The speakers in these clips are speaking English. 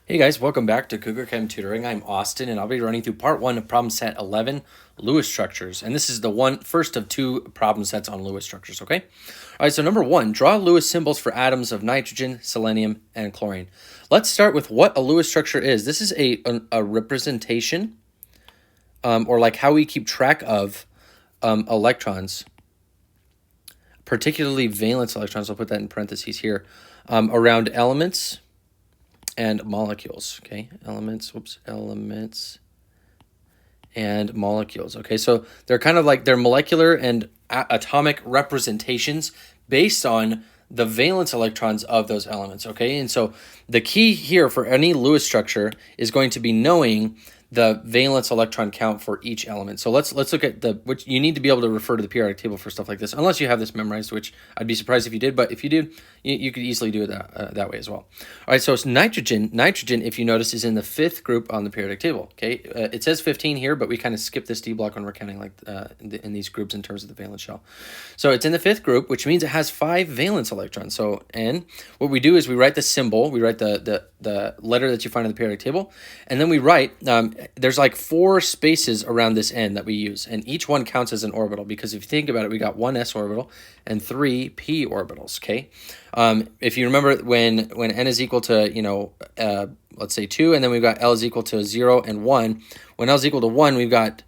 Hey guys, welcome back to Cougar Chem Tutoring. I'm Austin, and I'll be running through part 1 of problem set 11, Lewis structures. And this is the first of two problem sets on Lewis structures, okay? All right, so number 1, draw Lewis symbols for atoms of nitrogen, selenium, and chlorine. Let's start with what a Lewis structure is. This is a representation, or like how we keep track of electrons, particularly valence electrons. I'll put that in parentheses here, around elements and molecules, okay? Elements and molecules, okay? So they're kind of like, they're molecular and atomic representations based on the valence electrons of those elements, okay? And so the key here for any Lewis structure is going to be knowing the valence electron count for each element. So let's look at which you need to be able to refer to the periodic table for stuff like this, unless you have this memorized, which I'd be surprised if you did, but if you do, you could easily do it that way as well. All right, so it's nitrogen. Nitrogen, if you notice, is in the 5th group on the periodic table, okay? It says 15 here, but we kind of skip this D block when we're counting like in these groups in terms of the valence shell. So it's in the 5th group, which means it has 5 valence electrons. So N, what we do is we write the symbol, we write the letter that you find in the periodic table, and then we write, there's like 4 spaces around this N that we use, and each one counts as an orbital, because if you think about it, we got 1 s orbital and 3 p orbitals, okay? If you remember when N is equal to, let's say 2, and then we've got L is equal to 0 and 1. When L is equal to 1, we've got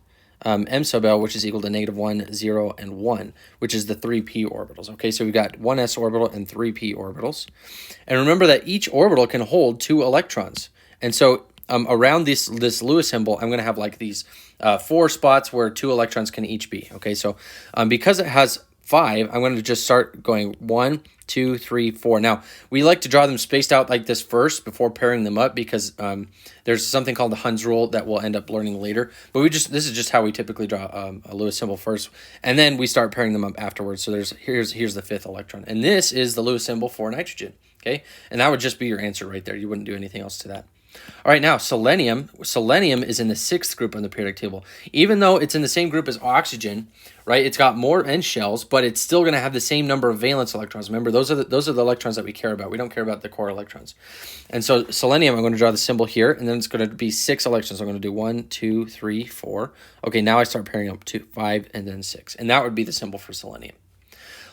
M sub L, which is equal to -1, 0, and 1, which is the 3p orbitals. Okay, so we've got 1s orbital and 3p orbitals. And remember that each orbital can hold 2 electrons. And so around this Lewis symbol, I'm going to have like these 4 spots where 2 electrons can each be. Okay, so because it has 5, I'm going to just start going 1, 2, 3, 4. Now, we like to draw them spaced out like this first before pairing them up, because there's something called the Hund's rule that we'll end up learning later. But this is just how we typically draw a Lewis symbol first, and then we start pairing them up afterwards. So here's the 5th electron, and this is the Lewis symbol for nitrogen. Okay, and that would just be your answer right there. You wouldn't do anything else to that. All right, now selenium. Selenium is in the 6th group on the periodic table. Even though it's in the same group as oxygen, right? It's got more end shells, but it's still going to have the same number of valence electrons. Remember, those are the electrons that we care about. We don't care about the core electrons. And so selenium, I'm going to draw the symbol here, and then it's going to be 6 electrons. I'm going to do 1, 2, 3, 4. Okay, now I start pairing up 2, 5, and then 6, and that would be the symbol for selenium.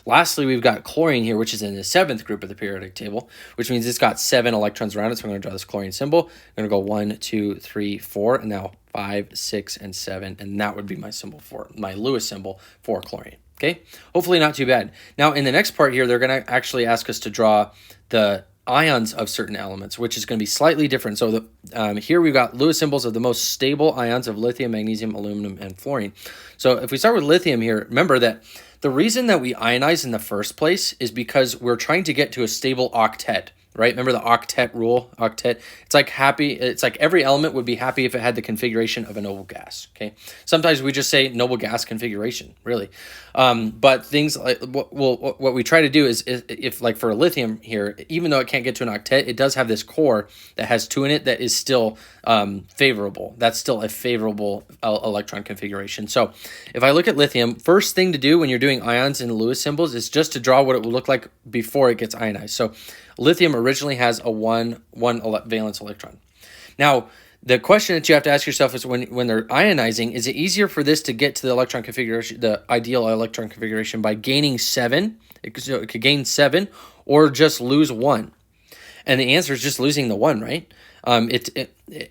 Lastly, we've got chlorine here, which is in the 7th group of the periodic table, which means it's got 7 electrons around it. So I'm going to draw this chlorine symbol. I'm going to go 1, 2, 3, 4, and now 5, 6, and 7, and that would be my Lewis symbol for chlorine. Okay, hopefully not too bad. Now in the next part here, they're going to actually ask us to draw the ions of certain elements, which is going to be slightly different. So here we've got Lewis symbols of the most stable ions of lithium, magnesium, aluminum, and fluorine. So if we start with lithium here, remember that the reason that we ionize in the first place is because we're trying to get to a stable octet, right? Remember the octet rule? Octet. It's like every element would be happy if it had the configuration of a noble gas, okay? Sometimes we just say noble gas configuration, really. But things like what we try to do is if like for lithium here, even though it can't get to an octet, it does have this core that has 2 in it that is still favorable. That's still a favorable electron configuration. So if I look at lithium, first thing to do when you're doing ions in Lewis symbols is just to draw what it would look like before it gets ionized. So lithium originally has a 1 valence electron. Now, the question that you have to ask yourself is when they're ionizing, is it easier for this to get to the electron configuration, the ideal electron configuration, by gaining 7? It could gain 7 or just lose 1. And the answer is just losing the 1, right?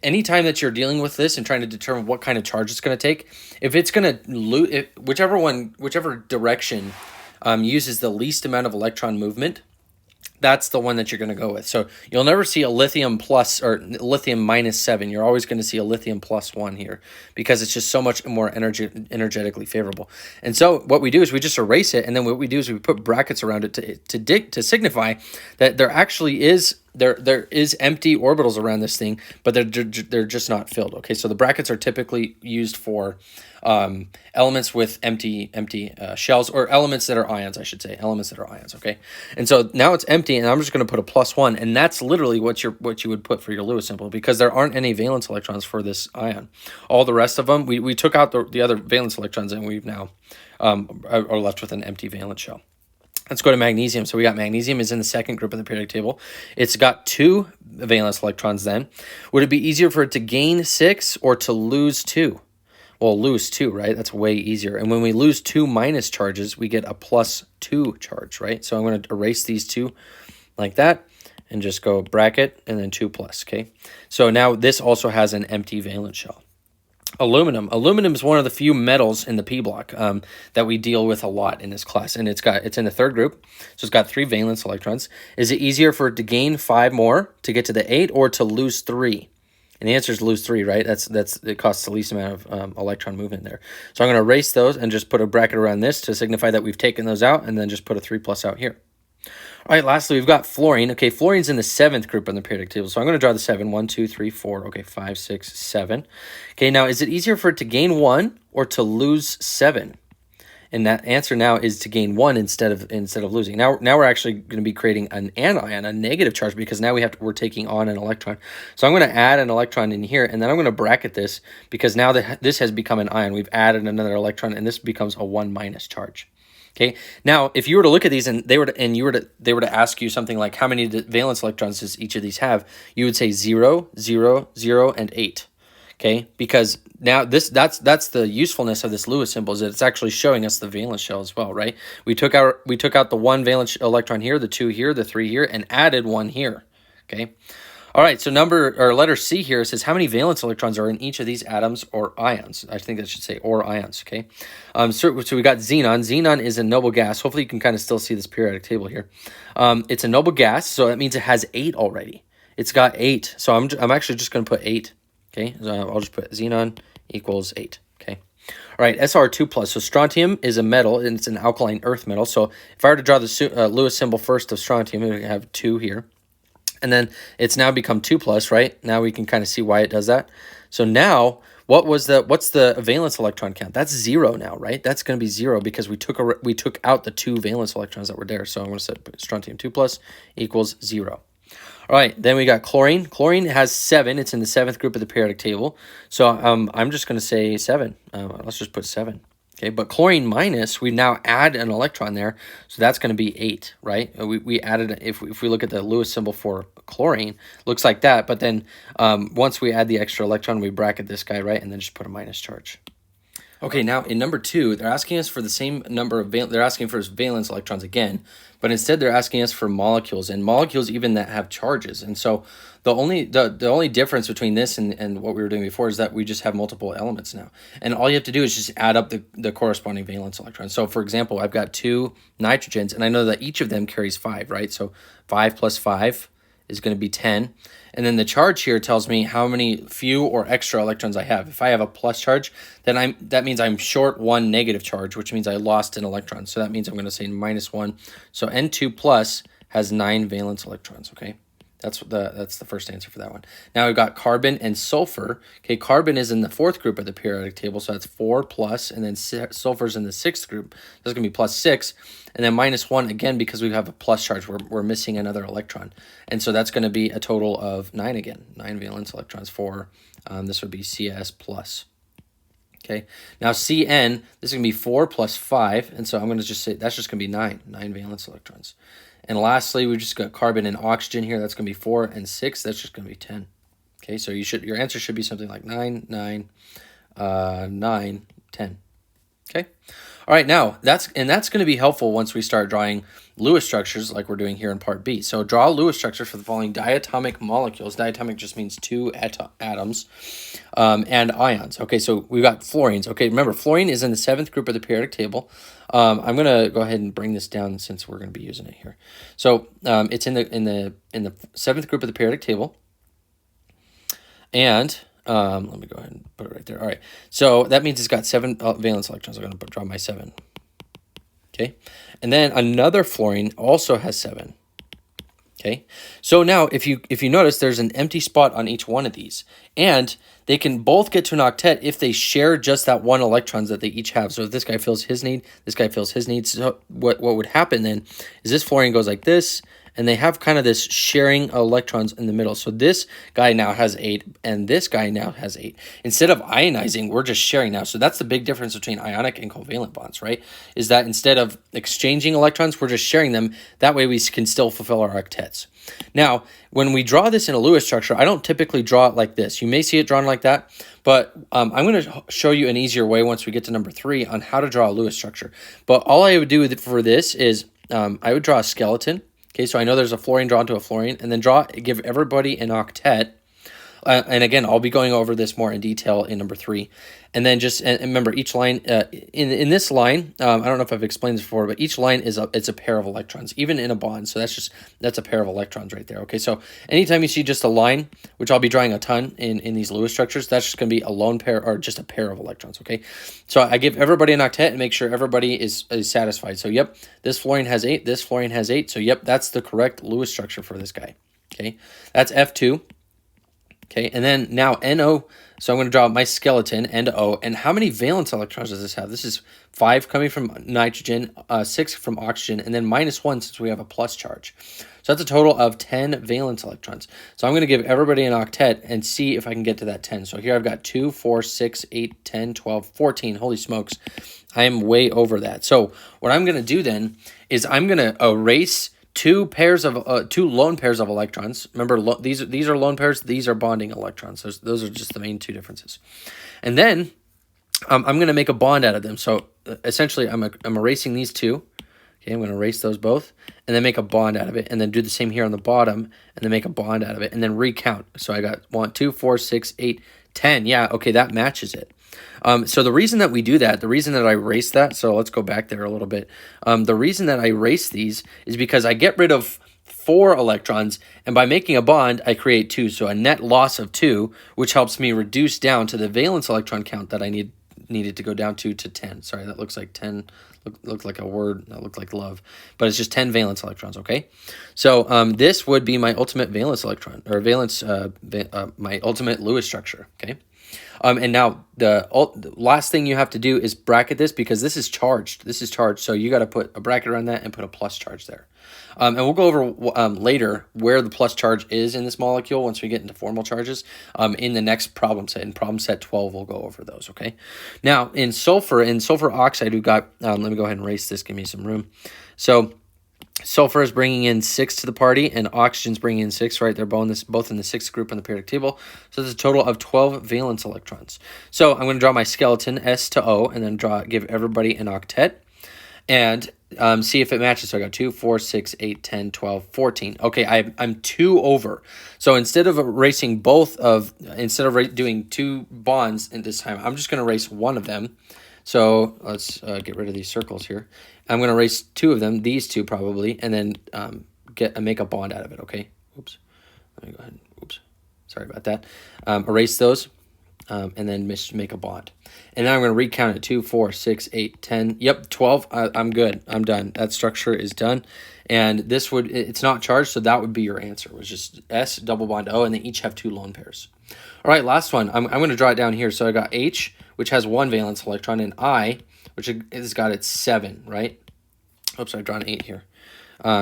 Anytime that you're dealing with this and trying to determine what kind of charge it's going to take, if it's going to lose, whichever direction uses the least amount of electron movement, that's the one that you're going to go with. So you'll never see a lithium plus or lithium -7. You're always going to see a lithium +1 here, because it's just so much more energetically favorable. And so what we do is we just erase it, and then what we do is we put brackets around it to signify that there actually is there is empty orbitals around this thing, but they're just not filled. Okay, so the brackets are typically used for elements with empty shells, or elements that are ions, I should say, elements that are ions. Okay, and so now it's empty, and I'm just going to put a +1, and that's literally what you would put for your Lewis symbol, because there aren't any valence electrons for this ion. All the rest of them, we took out the other valence electrons, and we've now are left with an empty valence shell. Let's go to magnesium. So we got magnesium is in the second group of the periodic table. It's got 2 valence electrons then. Would it be easier for it to gain 6 or to lose 2? Well, lose 2, right? That's way easier. And when we lose 2 minus charges, we get a +2 charge, right? So I'm going to erase these 2 like that and just go bracket and then 2 plus, okay? So now this also has an empty valence shell. Aluminum. Aluminum is one of the few metals in the P block that we deal with a lot in this class, and it's in the third group, so it's got 3 valence electrons. Is it easier for it to gain 5 more to get to the 8, or to lose 3? And the answer is lose 3, right? It costs the least amount of electron movement there. So I'm going to erase those and just put a bracket around this to signify that we've taken those out, and then just put a 3 plus out here. All right, lastly, we've got fluorine. Okay, fluorine's in the 7th group on the periodic table. So I'm going to draw the 7. 1, 2, 3, 4. Okay, 5, 6, 7. Okay, now is it easier for it to gain 1 or to lose 7? And that answer now is to gain 1 instead of losing. Now we're actually going to be creating an anion, a negative charge, because now we're taking on an electron. So I'm going to add an electron in here, and then I'm going to bracket this because now this has become an ion. We've added another electron, and this becomes a 1 minus charge. Okay. Now, if you were to look at these and they were to ask you something like how many valence electrons does each of these have, you would say 0, 0, 0, and 8. Okay, because now that's the usefulness of this Lewis symbol, is that it's actually showing us the valence shell as well, right? We took out the 1 valence electron here, the 2 here, the 3 here, and added 1 here. Okay. All right, so letter C here says how many valence electrons are in each of these atoms or ions. I think that should say or ions, okay? So we got xenon. Xenon is a noble gas. Hopefully you can kind of still see this periodic table here. It's a noble gas, so that means it has 8 already. It's got 8, so I'm actually just going to put 8, okay? So I'll just put xenon equals 8, okay? All right, Sr2+. So strontium is a metal, and it's an alkaline earth metal. So if I were to draw the Lewis symbol first of strontium, we have 2 here. And then it's now become 2+, right? Now we can kind of see why it does that. So now, what's the valence electron count? That's 0 now, right? That's going to be 0 because we took out the 2 valence electrons that were there. So I'm going to set strontium 2+ equals 0. All right, then we got chlorine. Chlorine has 7. It's in the 7th group of the periodic table. So I'm just going to say 7. Let's just put 7. Okay, but chlorine minus, we now add an electron there, so that's going to be 8, right? We added, if we look at the Lewis symbol for chlorine, looks like that, but then once we add the extra electron, we bracket this guy, right, and then just put a minus charge. Okay, now in number 2, they're asking us for the same number of, they're asking for valence electrons again, but instead they're asking us for molecules, and molecules even that have charges. And so the only difference between this and what we were doing before is that we just have multiple elements now. And all you have to do is just add up the corresponding valence electrons. So for example, I've got 2 nitrogens, and I know that each of them carries 5, right? So 5 plus 5 is going to be 10. And then the charge here tells me how many few or extra electrons I have. If I have a plus charge, then that means I'm short 1 negative charge, which means I lost an electron. So that means I'm going to say -1. So N2 plus has 9 valence electrons, okay? That's the first answer for that one. Now we've got carbon and sulfur. Okay, carbon is in the 4th group of the periodic table, so that's 4 plus, and then sulfur's in the 6th group. That's going to be +6, and then -1 again because we have a plus charge. We're missing another electron, and so that's going to be a total of 9 again. 9 valence electrons for this would be CS plus. Okay, now Cn, this is going to be 4 plus 5, and so I'm going to just say that's just going to be 9 valence electrons. And lastly, we just got carbon and oxygen here. That's going to be 4 and 6. That's just going to be 10. Okay, so your answer should be something like 9, 9, 9, 10. Okay. All right, now that's going to be helpful once we start drawing Lewis structures like we're doing here in part B. So draw a Lewis structure for the following diatomic molecules. Diatomic just means 2 atoms and ions. Okay, so we've got fluorines. Okay, remember fluorine is in the 7th group of the periodic table. I'm going to go ahead and bring this down since we're going to be using it here. So it's in the 7th group of the periodic table. And let me go ahead and put it right there. All right. So that means it's got 7 valence electrons. I'm going to draw my 7. Okay. And then another fluorine also has 7. Okay. So now if you notice, there's an empty spot on each one of these. And they can both get to an octet if they share just that 1 electrons that they each have. So if this guy fills his need, this guy fills his need. So what would happen then is this fluorine goes like this, and they have kind of this sharing electrons in the middle. So this guy now has 8, and this guy now has 8. Instead of ionizing, we're just sharing now. So that's the big difference between ionic and covalent bonds, right? Is that instead of exchanging electrons, we're just sharing them. That way we can still fulfill our octets. Now, when we draw this in a Lewis structure, I don't typically draw it like this. You may see it drawn like that, but I'm going to show you an easier way once we get to number 3 on how to draw a Lewis structure. But all I would do for this is I would draw a skeleton. Okay, so I know there's a fluorine drawn to a fluorine, and then give everybody an octet. And again, I'll be going over this more in detail in number 3. And then and remember, each line, in this line, I don't know if I've explained this before, but each line it's a pair of electrons, even in a bond. So that's a pair of electrons right there. Okay, so anytime you see just a line, which I'll be drawing a ton in these Lewis structures, that's just going to be a lone pair or just a pair of electrons. Okay, so I give everybody an octet and make sure everybody is satisfied. So yep, this fluorine has 8, this fluorine has 8. So yep, that's the correct Lewis structure for this guy. Okay, that's F2. Okay, and then now NO, so I'm going to draw my skeleton, N-O, and how many valence electrons does this have? This is 5 coming from nitrogen, 6 from oxygen, and then -1 since we have a plus charge. So that's a total of 10 valence electrons. So I'm going to give everybody an octet and see if I can get to that 10. So here I've got 2, 4, 6, 8, 10, 12, 14. Holy smokes, I am way over that. So what I'm going to do then is I'm going to erase two lone pairs of electrons. Remember, these are lone pairs. These are bonding electrons. Those are just the main two differences. And then I'm going to make a bond out of them. So essentially, I'm erasing these two. Okay, I'm going to erase those both, and then make a bond out of it, and then do the same here on the bottom, and then make a bond out of it, and then recount. So I got 1, 2, 4, 6, 8, 10. Yeah, okay, that matches it. So the reason that we do that, the reason that I erase that, so let's go back there a little bit. The reason that I erase these is because I get rid of 4 electrons, and by making a bond, I create 2. So a net loss of 2, which helps me reduce down to the valence electron count that I needed to go down to 10. Sorry, that looks like 10. Looked like a word that looked like love, but it's just 10 valence electrons. Okay, so this would be my ultimate valence electron, or my ultimate Lewis structure. Okay. And now the last thing you have to do is bracket this, because this is charged. This is charged, so you got to put a bracket around that and put a plus charge there. And we'll go over later where the plus charge is in this molecule once we get into formal charges in the next problem set. In problem set 12, we'll go over those, okay? Now, in sulfur oxide, we've got, let me go ahead and erase this, give me some room. So sulfur is bringing in 6 to the party, and oxygen's bringing in 6, right? They're both in the 6th group on the periodic table. So there's a total of 12 valence electrons. So I'm going to draw my skeleton, S to O, and then give everybody an octet, and see if it matches. So I got 2, 4, 6, 8, 10, 12, 14. Okay, I'm 2 over. So instead of doing 2 bonds in this time, I'm just going to erase one of them. So let's get rid of these circles here. I'm going to erase 2 of them, these 2 probably, and then make a bond out of it, okay? Oops. Let me go ahead. Oops. Sorry about that. Erase those, and then make a bond. And now I'm going to recount it. 2, 4, 6, 8, 10. Yep, 12. I'm good. I'm done. That structure is done. And it's not charged, so that would be your answer. It was just S, double bond O, and they each have 2 lone pairs. All right, last one. I'm going to draw it down here. So I got H, which has 1 valence electron, and I, which has got its 7, right? Oops, I've drawn 8 here.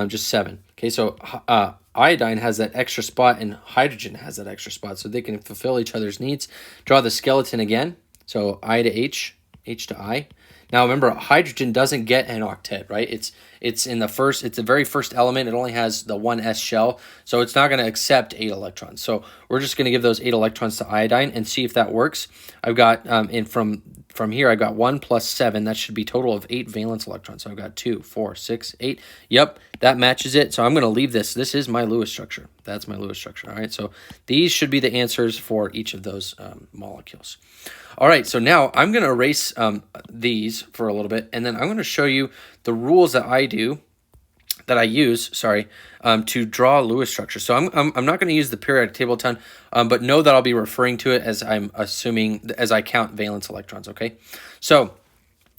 Just 7. Okay, so iodine has that extra spot, and hydrogen has that extra spot, so they can fulfill each other's needs. Draw the skeleton again. So I to H, H to I. Now remember, hydrogen doesn't get an octet, right? It's the very first element. It only has the 1s shell, so it's not going to accept 8 electrons. So we're just going to give those 8 electrons to iodine and see if that works. I've got from here, I got 1 plus 7. That should be total of 8 valence electrons. So I've got 2, 4, 6, 8. Yep, that matches it. So I'm going to leave this. This is my Lewis structure. That's my Lewis structure. All right, so these should be the answers for each of those molecules. All right, so now I'm going to erase these for a little bit, and then I'm going to show you the rules that I use to draw a Lewis structure. So I'm not going to use the periodic table a ton, but know that I'll be referring to it as as I count valence electrons, okay? So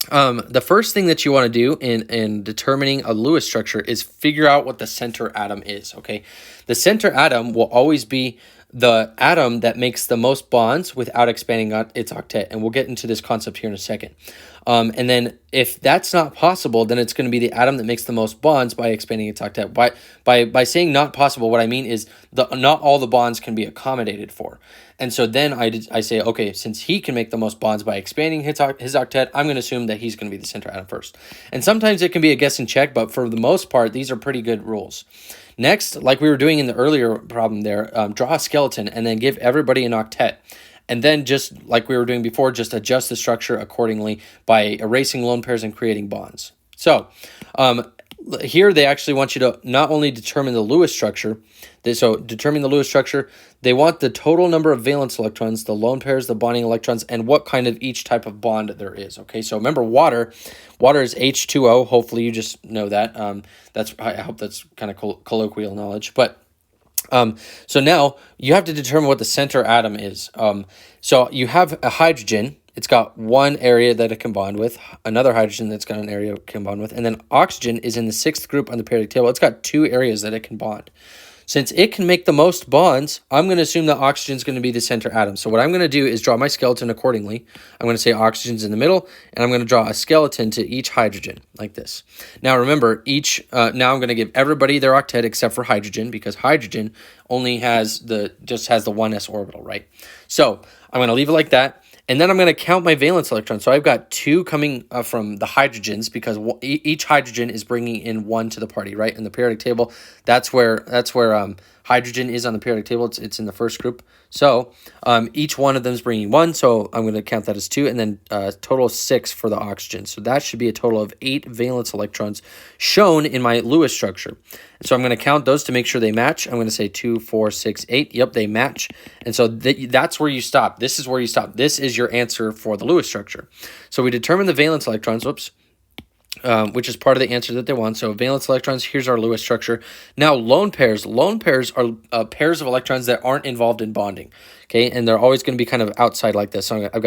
the first thing that you want to do in determining a Lewis structure is figure out what the center atom is, okay? The center atom will always be the atom that makes the most bonds without expanding its octet, and we'll get into this concept here in a second. And then if that's not possible, then it's going to be the atom that makes the most bonds by expanding its octet. By saying not possible, what I mean is not all the bonds can be accommodated for. And so then I say, okay, since he can make the most bonds by expanding his octet, I'm going to assume that he's going to be the center atom first. And sometimes it can be a guess and check, but for the most part, these are pretty good rules. Next, like we were doing in the earlier problem there, draw a skeleton and then give everybody an octet. And then just like we were doing before, just adjust the structure accordingly by erasing lone pairs and creating bonds. So here they actually want you to not only determine the Lewis structure, determine the Lewis structure, they want the total number of valence electrons, the lone pairs, the bonding electrons, and what kind of each type of bond there is. Okay, so remember water is H2O. Hopefully you just know that. I hope that's kind of colloquial knowledge, but so now you have to determine what the center atom is. So you have a hydrogen. It's got one area that it can bond with, another hydrogen that's got an area it can bond with, and then oxygen is in the 6th group on the periodic table. It's got 2 areas that it can bond. Since it can make the most bonds, I'm going to assume that oxygen is going to be the center atom. So what I'm going to do is draw my skeleton accordingly. I'm going to say oxygen's in the middle, and I'm going to draw a skeleton to each hydrogen, like this. Now remember, now I'm going to give everybody their octet except for hydrogen, because hydrogen only just has the 1s orbital, right? So I'm going to leave it like that. And then I'm going to count my valence electrons. So I've got 2 coming from the hydrogens, because each hydrogen is bringing in 1 to the party, right? In the periodic table, that's where hydrogen is on the periodic table. It's in the first group. So each one of them is bringing 1. So I'm going to count that as 2, and then total 6 for the oxygen. So that should be a total of 8 valence electrons shown in my Lewis structure. So I'm going to count those to make sure they match. I'm going to say 2, 4, 6, 8. Yep, they match. And so that's where you stop. This is where you stop. This is your answer for the Lewis structure. So we determine the valence electrons, which is part of the answer that they want. So valence electrons, here's our Lewis structure. Now lone pairs. Lone pairs are pairs of electrons that aren't involved in bonding. Okay, and they're always going to be kind of outside like this. So I've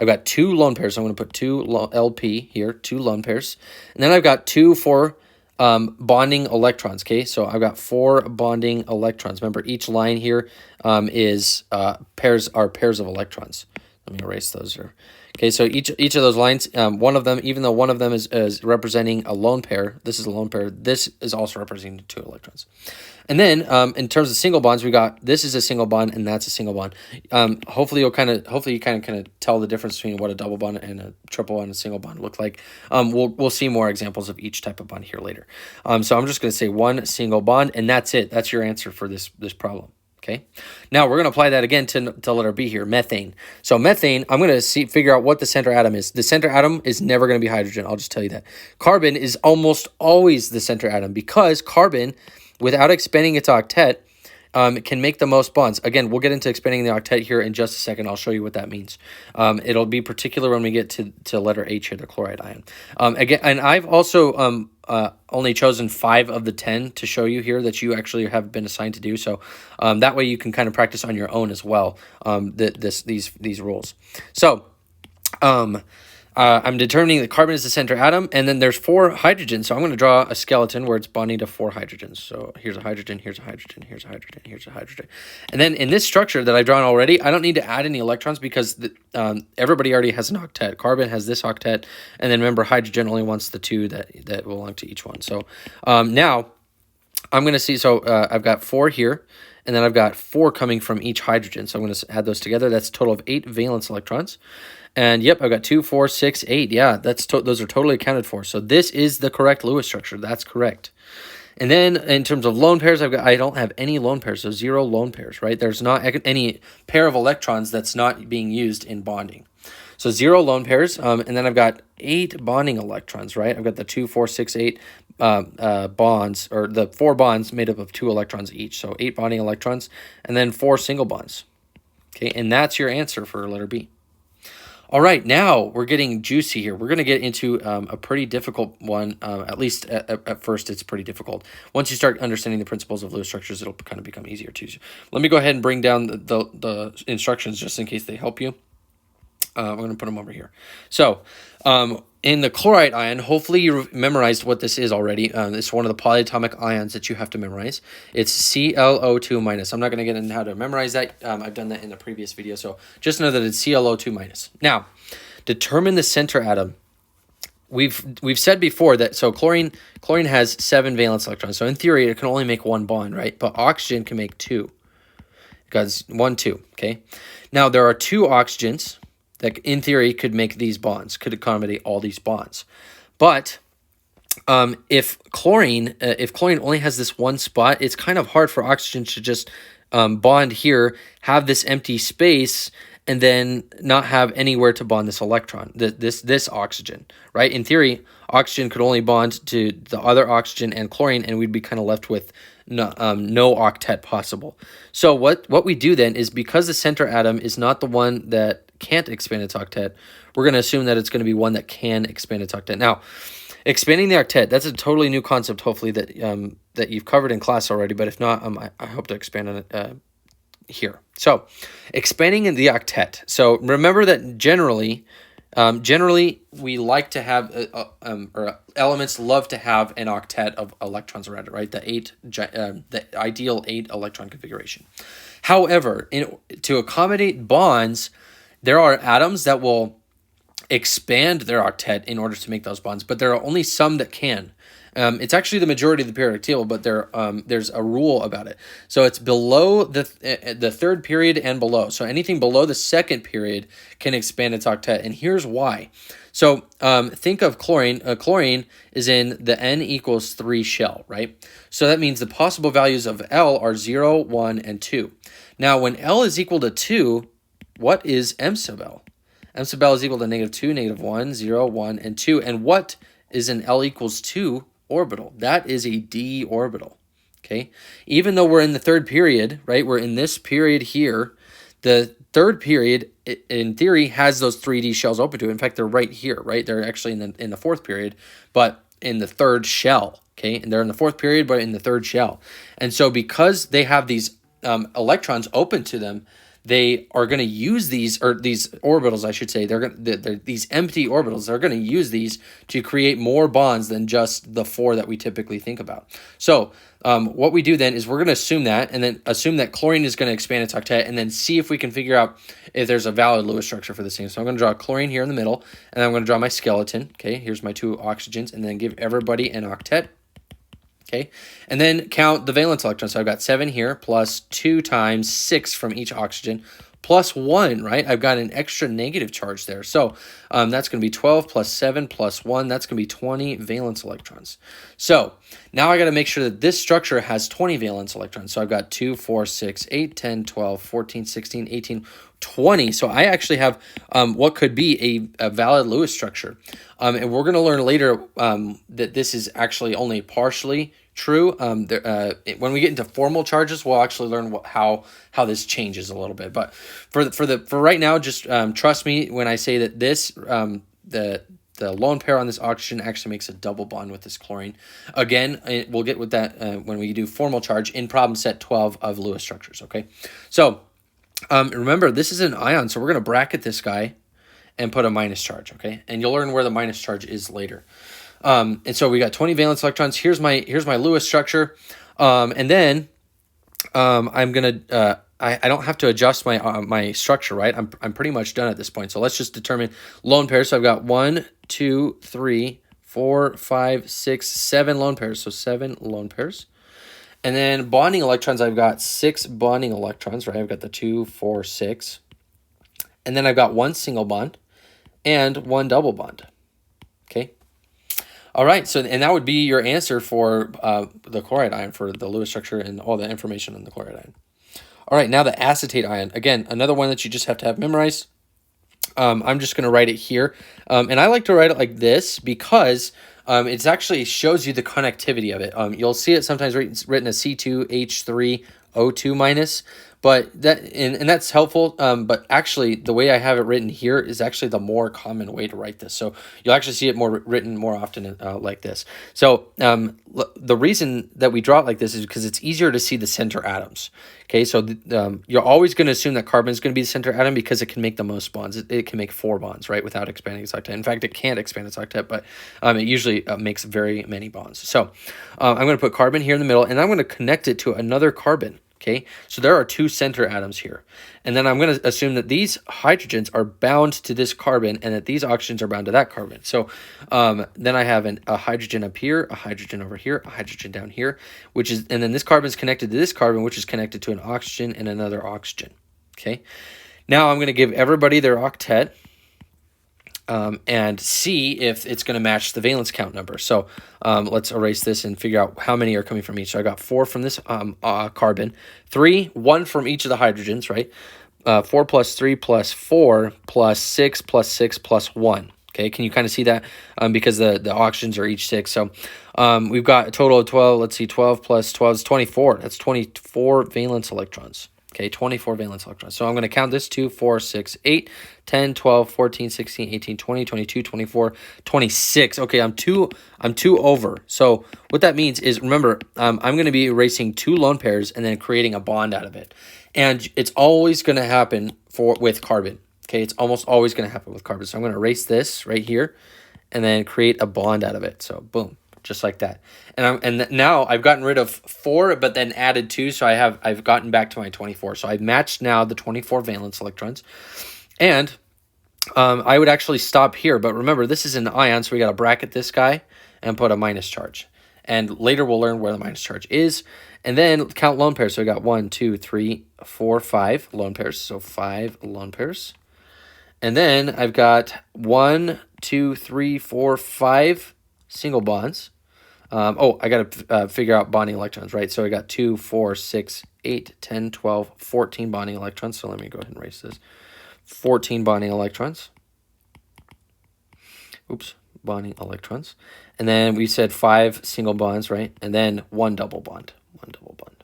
got 2 lone pairs. So I'm going to put 2 LP here, 2 lone pairs. And then I've got 2 for bonding electrons. Okay, so I've got 4 bonding electrons. Remember, each line here is pairs of electrons. Let me erase those here. Okay, so each of those lines, one of them, even though one of them is representing a lone pair, this is a lone pair, this is also representing 2 electrons. And then in terms of single bonds, we got this is a single bond and that's a single bond. Hopefully you kind of tell the difference between what a double bond and a triple and a single bond look like. We'll see more examples of each type of bond here later. So I'm just going to say 1 single bond, and that's it. That's your answer for this problem. Okay, now we're going to apply that again to letter B here, methane. So methane, I'm going to figure out what the center atom is. The center atom is never going to be hydrogen. I'll just tell you that. Carbon is almost always the center atom, because carbon, without expanding its octet, can make the most bonds. Again, we'll get into expanding the octet here in just a second. I'll show you what that means. It'll be particular when we get to letter H here, the chloride ion. Again, and I've also only chosen 5 of the 10 to show you here that you actually have been assigned to do. So that way you can kind of practice on your own as well, these rules. So I'm determining that carbon is the center atom, and then there's 4 hydrogens. So I'm going to draw a skeleton where it's bonding to 4 hydrogens. So here's a hydrogen, here's a hydrogen, here's a hydrogen, here's a hydrogen. And then in this structure that I've drawn already, I don't need to add any electrons because everybody already has an octet. Carbon has this octet, and then remember, hydrogen only wants the 2 that belong to each one. So now I'm going to see, I've got 4 here, and then I've got 4 coming from each hydrogen. So I'm going to add those together. That's a total of 8 valence electrons. And yep, I've got 2, 4, 6, 8. Yeah, those are totally accounted for. So this is the correct Lewis structure. That's correct. And then in terms of lone pairs, I don't have any lone pairs, so 0 lone pairs, right? There's not any pair of electrons that's not being used in bonding. So 0 lone pairs, and then I've got 8 bonding electrons, right? I've got the 2, 4, 6, 8 bonds, or the 4 bonds made up of 2 electrons each. So 8 bonding electrons, and then 4 single bonds. Okay, and that's your answer for letter B. All right, now we're getting juicy here. We're going to get into a pretty difficult one. At least at first, it's pretty difficult. Once you start understanding the principles of Lewis structures, it'll kind of become easier too. Let me go ahead and bring down the instructions just in case they help you. I'm going to put them over here. So in the chloride ion, hopefully you memorized what this is already. It's one of the polyatomic ions that you have to memorize. It's ClO2 minus. I'm not going to get into how to memorize that. I've done that in the previous video. So just know that it's ClO2 minus. Now, determine the center atom. we've said before that so chlorine has 7 valence electrons. So in theory, it can only make one bond, right? But oxygen can make 2. Because 1, 2, okay? Now, there are 2 oxygens that, in theory, could make these bonds, could accommodate all these bonds. But if chlorine only has this one spot, it's kind of hard for oxygen to just bond here, have this empty space, and then not have anywhere to bond this electron, this oxygen, right? In theory, oxygen could only bond to the other oxygen and chlorine, and we'd be kind of left with no octet possible. So what we do then is, because the center atom is not the one that can't expand its octet, we're going to assume that it's going to be one that can expand its octet. Now, expanding the octet, that's a totally new concept, hopefully, that you've covered in class already, but if not, I hope to expand on it here. So, expanding in the octet. So, remember that generally we like to have, or elements love to have an octet of electrons around it, right? The ideal 8 electron configuration. However, to accommodate bonds, there are atoms that will expand their octet in order to make those bonds, but there are only some that can. It's actually the majority of the periodic table, but there's a rule about it. So it's below the third period and below. So anything below the second period can expand its octet, and here's why. So think of chlorine. Chlorine is in the n equals 3 shell, right? So that means the possible values of L are 0, 1, and 2. Now, when L is equal to 2, what is M sub L? M sub L is equal to -2, -1, 0, 1, and 2. And what is an L equals 2 orbital? That is a d orbital, okay? Even though we're in the third period, right? We're in this period here. The third period, in theory, has those 3D shells open to it. In fact, they're right here, right? They're actually in the fourth period, but in the third shell, okay? And they're in the fourth period, but in the third shell. And so because they have these electrons open to them, they are going to use these orbitals, I should say. They're these empty orbitals. They're going to use these to create more bonds than just the 4 that we typically think about. So what we do then is we're going to assume that, and then assume that chlorine is going to expand its octet, and then see if we can figure out if there's a valid Lewis structure for this thing. So I'm going to draw chlorine here in the middle, and I'm going to draw my skeleton. Okay, here's my 2 oxygens, and then give everybody an octet. Okay, and then count the valence electrons. So I've got 7 here, plus 2 times 6 from each oxygen, plus 1, right? I've got an extra negative charge there. So that's going to be 12 plus 7 plus 1. That's going to be 20 valence electrons. So now I got to make sure that this structure has 20 valence electrons. So I've got 2, 4, 6, 8, 10, 12, 14, 16, 18, 20. So I actually have what could be a valid Lewis structure. And we're going to learn later that this is actually only partially true. When we get into formal charges, we'll actually learn how this changes a little bit. But for right now, just trust me when I say that this the lone pair on this oxygen actually makes a double bond with this chlorine. Again, we'll get with that when we do formal charge in problem set 12 of Lewis structures. Okay, so remember, this is an ion, so we're going to bracket this guy and put a minus charge, okay? And you'll learn where the minus charge is later. And so we got 20 valence electrons. Here's my Lewis structure. And then I'm going to, I don't have to adjust my structure, right? I'm pretty much done at this point. So let's just determine lone pairs. So I've got 1, 2, 3, 4, 5, 6, 7 lone pairs. So 7 lone pairs. And then bonding electrons, I've got 6 bonding electrons, right? I've got the 2, 4, 6. And then I've got 1 single bond and 1 double bond. Okay. All right. So, and that would be your answer for the chloride ion, for the Lewis structure and all the information on the chloride ion. All right. Now the acetate ion. Again, another one that you just have to have memorized. I'm just going to write it here. And I like to write it like this because it actually shows you the connectivity of it. You'll see it sometimes written as C2H3O2 minus, but that's helpful. But actually, the way I have it written here is actually the more common way to write this. So you'll actually see it written more often like this. So the reason that we draw it like this is because it's easier to see the center atoms. Okay, so you're always going to assume that carbon is going to be the center atom because it can make the most bonds. It can make 4 bonds, right, without expanding its octet. In fact, it can't expand its octet, but it usually makes very many bonds. So I'm going to put carbon here in the middle, and I'm going to connect it to another carbon. Okay, so there are 2 center atoms here. And then I'm going to assume that these hydrogens are bound to this carbon and that these oxygens are bound to that carbon. So then I have a hydrogen up here, a hydrogen over here, a hydrogen down here, and then this carbon is connected to this carbon, which is connected to an oxygen and another oxygen. Okay, now I'm going to give everybody their octet. And see if it's going to match the valence count number. So let's erase this and figure out how many are coming from each. So I got 4 from this carbon, 1 from each of the hydrogens, right? 4 plus 3 plus 4 plus 6 plus 6 plus 1. Okay, can you kind of see that? Because the oxygens are each 6. So we've got a total of 12. Let's see, 12 plus 12 is 24. That's 24 valence electrons. Okay, 24 valence electrons. So I'm going to count this: 2, 4, 6, 8, 10, 12, 14, 16, 18, 20, 22, 24, 26. Okay, I'm two over. So what that means is, remember, I'm going to be erasing 2 lone pairs and then creating a bond out of it. And it's always going to happen with carbon. Okay, it's almost always going to happen with carbon. So I'm going to erase this right here and then create a bond out of it. So boom. Just like that. And now I've gotten rid of 4, but then added 2, so I've gotten back to my 24. So I've matched now the 24 valence electrons. And I would actually stop here, but remember, this is an ion, so we got to bracket this guy and put a minus charge. And later we'll learn where the minus charge is. And then count lone pairs. So we got 1, 2, 3, 4, 5 lone pairs. So 5 lone pairs. And then I've got 1, 2, 3, 4, 5 single bonds. I got to figure out bonding electrons, right? So I got 2, 4, 6, 8, 10, 12, 14 bonding electrons. So let me go ahead and erase this. 14 bonding electrons. Oops, bonding electrons. And then we said 5 single bonds, right? And then 1 double bond. 1 double bond.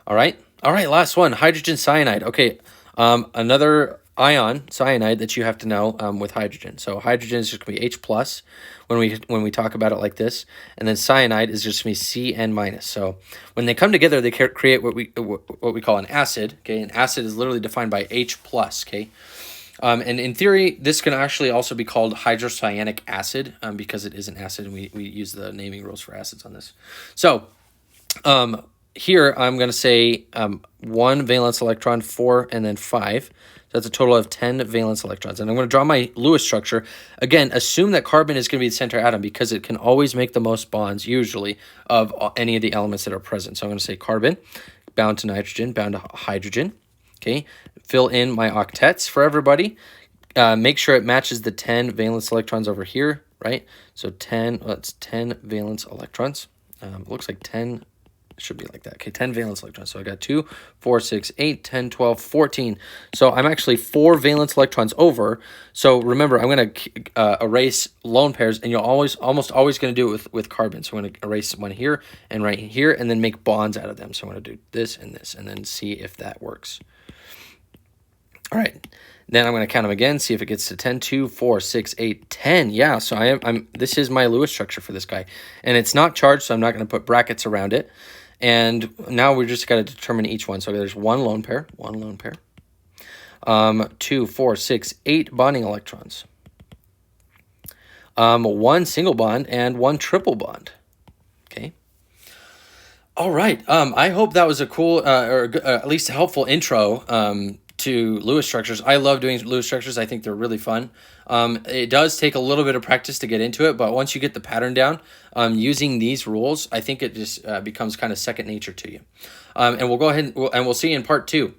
All right, last one, hydrogen cyanide. Okay, another ion, cyanide, that you have to know with hydrogen. So hydrogen is just going to be H plus when we talk about it like this, and then cyanide is just going to be Cn minus. So when they come together, they create what we call an acid. Okay, an acid is literally defined by H plus. Okay, and in theory, this can actually also be called hydrocyanic acid because it is an acid, and we use the naming rules for acids on this. So here I'm going to say 1 valence electron, 4, and then 5. That's a total of 10 valence electrons. And I'm going to draw my Lewis structure. Again, assume that carbon is going to be the center atom because it can always make the most bonds, usually, of any of the elements that are present. So I'm going to say carbon, bound to nitrogen, bound to hydrogen. Okay, fill in my octets for everybody. Make sure it matches the 10 valence electrons over here, right? So 10 valence electrons. Looks like 10... should be like that. Okay, 10 valence electrons. So I got 2, 4, 6, 8, 10, 12, 14. So I'm actually 4 valence electrons over. So remember, I'm going to erase lone pairs, and you're almost always going to do it with carbon. So I'm going to erase one here and right here, and then make bonds out of them. So I'm going to do this, and then see if that works. All right. Then I'm going to count them again, see if it gets to 10, 2, 4, 6, 8, 10. Yeah, so this is my Lewis structure for this guy. And it's not charged, so I'm not going to put brackets around it. And now we just got to determine each one. So there's 1 lone pair, 2, 4, 6, 8 bonding electrons, 1 single bond, and 1 triple bond. Okay. All right. I hope that was a cool, or at least a helpful intro to Lewis structures. I love doing Lewis structures. I think they're really fun. It does take a little bit of practice to get into it, but once you get the pattern down, using these rules, I think it just becomes kind of second nature to you. And we'll go ahead and we'll see in part 2